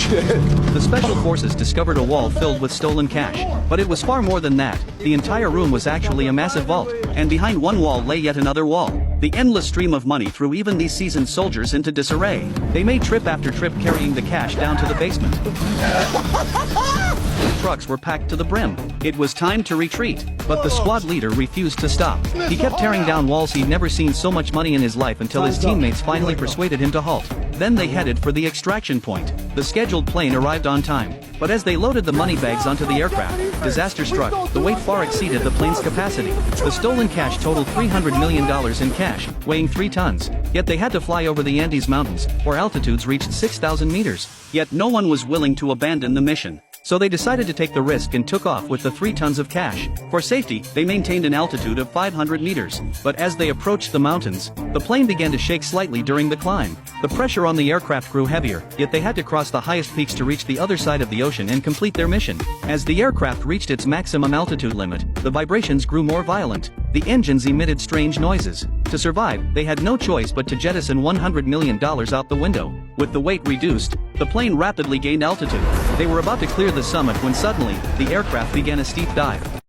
shit. The special forces discovered a wall filled with stolen cash. But it was far more than that. The entire room was actually a massive vault, and behind one wall lay yet another wall. The endless stream of money threw even these seasoned soldiers into disarray. They made trip after trip carrying the cash down to the basement. Trucks were packed to the brim. It was time to retreat, but the squad leader refused to stop. He kept tearing down walls. He'd never seen so much money in his life until his teammates finally persuaded him to halt. Then they headed for the extraction point. The scheduled plane arrived on time, but as they loaded the money bags onto the aircraft, disaster struck. The weight far exceeded the plane's capacity. The stolen cash totaled $300 million in cash, weighing 3 tons. Yet they had to fly over the Andes Mountains, where altitudes reached 6,000 meters. Yet no one was willing to abandon the mission. So they decided to take the risk and took off with the 3 tons of cash. For safety, they maintained an altitude of 500 meters. But as they approached the mountains, the plane began to shake slightly during the climb. The pressure on the aircraft grew heavier, yet they had to cross the highest peaks to reach the other side of the ocean and complete their mission. As the aircraft reached its maximum altitude limit, the vibrations grew more violent. The engines emitted strange noises. To survive, they had no choice but to jettison $100 million out the window. With the weight reduced, the plane rapidly gained altitude. They were about to clear the summit when suddenly, the aircraft began a steep dive.